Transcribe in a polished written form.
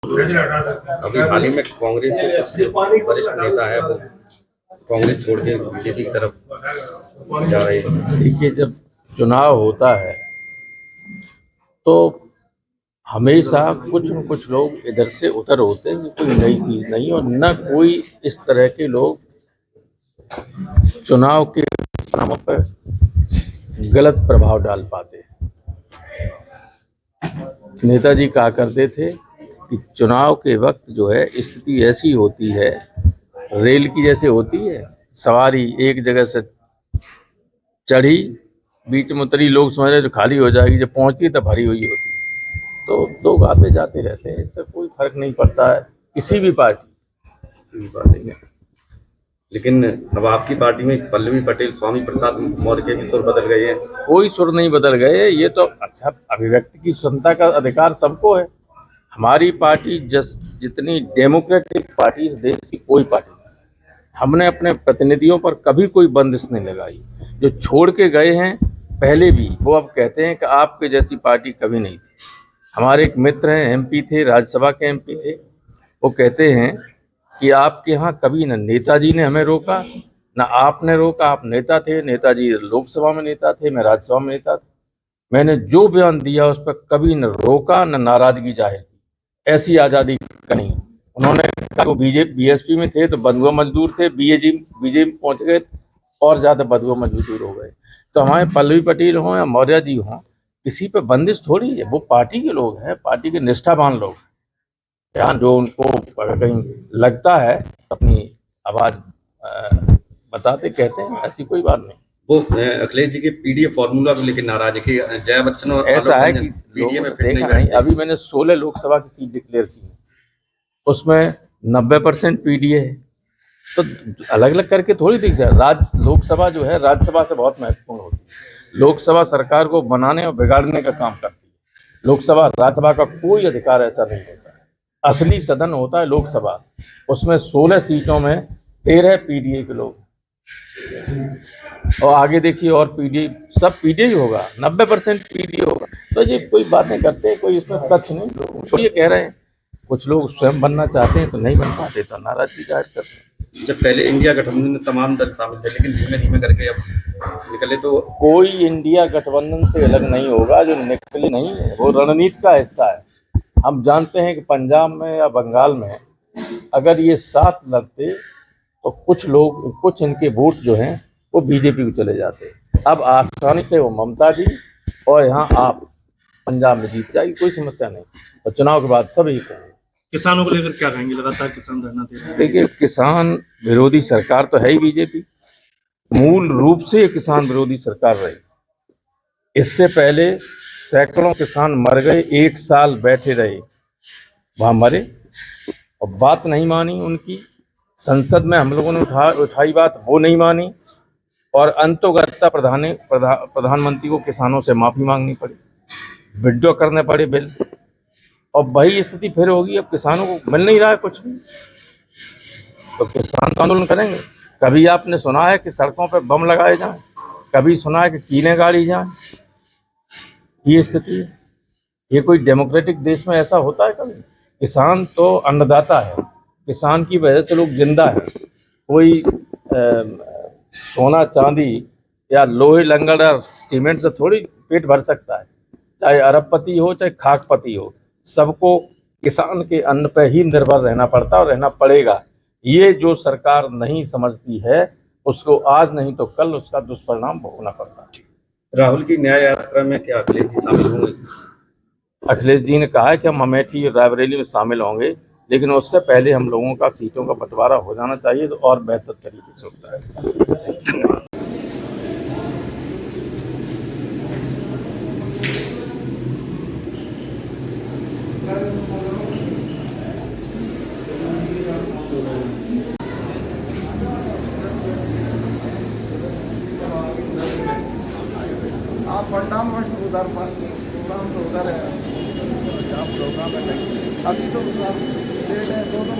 अभी हाल ही में कांग्रेस के कुछ वरिष्ठ नेता है वो कांग्रेस छोड़ के बीजेपी की तरफ जा रहे हैं। देखिए, जब चुनाव होता है तो हमेशा कुछ न कुछ लोग इधर से उधर होते हैं। ये कोई नई चीज नहीं, और न कोई इस तरह के लोग चुनाव के परिणामों पर गलत प्रभाव डाल पाते हैं। नेताजी कहा करते थे कि चुनाव के वक्त जो है स्थिति ऐसी होती है, रेल की जैसे होती है, सवारी एक जगह से चढ़ी, बीच में उतरी, लोग समझ रहे जो खाली हो जाएगी, जब पहुंचती तब भरी हुई होती है। तो लोग आते जाते रहते हैं, इससे कोई फर्क नहीं पड़ता है किसी भी पार्टी में। लेकिन अब आपकी पार्टी में पल्लवी पटेल, स्वामी प्रसाद मौर्य के भी सुर बदल गए हैं। कोई सुर नहीं बदल गए। ये तो अच्छा, अभिव्यक्ति की स्वतंत्रता का अधिकार सबको है। हमारी पार्टी जितनी डेमोक्रेटिक पार्टी इस देश की कोई पार्टी नहीं। हमने अपने प्रतिनिधियों पर कभी कोई बंदिश नहीं लगाई। जो छोड़ के गए हैं पहले भी, वो अब कहते हैं कि आपके जैसी पार्टी कभी नहीं थी। हमारे एक मित्र हैं, एमपी थे, राज्यसभा के एमपी थे, वो कहते हैं कि आपके यहाँ कभी न नेताजी ने हमें रोका, न आपने रोका। आप नेता थे, नेताजी लोकसभा में नेता थे, मैं राज्यसभा में नेता था। मैंने जो बयान दिया उस पर कभी न रोका न नाराजगी जाहिर की। ऐसी आज़ादी नहीं। उन्होंने कहा वो बीएसपी में थे तो बंधुआ मजदूर थे, बीजेपी पहुंच गए और ज़्यादा बंधुआ मजदूर हो गए। तो हमारे पल्लवी पटेल हों या मौर्य जी हों, किसी पे बंदिश थोड़ी है। वो पार्टी के लोग हैं, पार्टी के निष्ठावान लोग। यहाँ जो उनको कहीं लगता है अपनी आवाज बताते कहते हैं, ऐसी कोई बात नहीं। वो अखिलेश जी के पीडीए फॉर्मूला को लेकर नाराज है कि जया बच्चन और ऐसा है कि पीडीए में फिट देखा नहीं। अभी मैंने 16 लोकसभा की सीट डिक्लेयर की है, उसमें 90% पीडीए है। तो अलग अलग करके थोड़ी दिख जाए। लोकसभा जो है राज्यसभा से बहुत महत्वपूर्ण होती है। लोकसभा सरकार को बनाने और बिगाड़ने का काम करती है। लोकसभा राज्यसभा का कोई अधिकार ऐसा नहीं होता है। असली सदन होता है लोकसभा, उसमें 16 सीटों में 13 पीडीए के लोग, और आगे देखिए और पीडीए, सब पीडीए ही होगा, 90% पीडीए होगा। तो ये कोई बात नहीं करते, कोई इसमें तथ्य नहीं। लोग छोड़िए, कह रहे हैं कुछ लोग स्वयं बनना चाहते हैं तो नहीं बन पाते, तो नाराजगी जाहिर करते हैं। जब पहले इंडिया गठबंधन में तमाम दल शामिल थे, लेकिन धीमे धीमे करके अब निकले, तो कोई इंडिया गठबंधन से अलग नहीं होगा। जो निकले नहीं है वो रणनीति का हिस्सा है। हम जानते हैं कि पंजाब में या बंगाल में अगर ये साथ लगते तो कुछ लोग, कुछ इनके वोट जो हैं वो बीजेपी को चले जाते। अब आसानी से वो ममता जी और यहाँ आप पंजाब में जीत जाएगी, कोई समस्या नहीं। और चुनाव के बाद सभी कहेंगे। किसानों को लेकर क्या कहेंगे? लगातार किसान धरना दे रहे हैं। देखिए, किसान विरोधी सरकार तो है ही बीजेपी, मूल रूप से किसान विरोधी सरकार रही। इससे पहले सैकड़ों किसान मर गए, 1 साल बैठे रहे, वहां मरे और बात नहीं मानी उनकी। संसद में हम लोगों ने उठाई बात, वो नहीं मानी, और अंतोगत्ता प्रधानमंत्री को किसानों से माफी मांगनी पड़ी, विड्रॉ करने पड़े बिल। और वही स्थिति फिर होगी। अब किसानों को मिल नहीं रहा है कुछ भी, तो किसान तो आंदोलन करेंगे। कभी आपने सुना है कि सड़कों पर बम लगाए जाएं? कभी सुना है कि कीलें गाड़ी जाएं? ये स्थिति है। ये कोई डेमोक्रेटिक देश में ऐसा होता है कभी? किसान तो अन्नदाता है, किसान की वजह से लोग जिंदा है। कोई सोना चांदी या लोहे लंगड़ और सीमेंट से थोड़ी पेट भर सकता है। चाहे अरबपति हो चाहे खाकपति हो, सबको किसान के अन्न पर ही निर्भर रहना पड़ता और रहना पड़ेगा। ये जो सरकार नहीं समझती है, उसको आज नहीं तो कल उसका दुष्परिणाम भोगना पड़ता है। राहुल की न्याय यात्रा में क्या अखिलेश जी शामिल होंगे? अखिलेश जी ने कहा है कि हम अमेठी और रायबरेली में शामिल होंगे, लेकिन उससे पहले हम लोगों का सीटों का बंटवारा हो जाना चाहिए, तो और बेहतर तरीके से होता है। आप पट्टा में उधर प्रोग्राम तो उधर है, आप प्रोग्राम में अभी तो लेट है, 2 दिन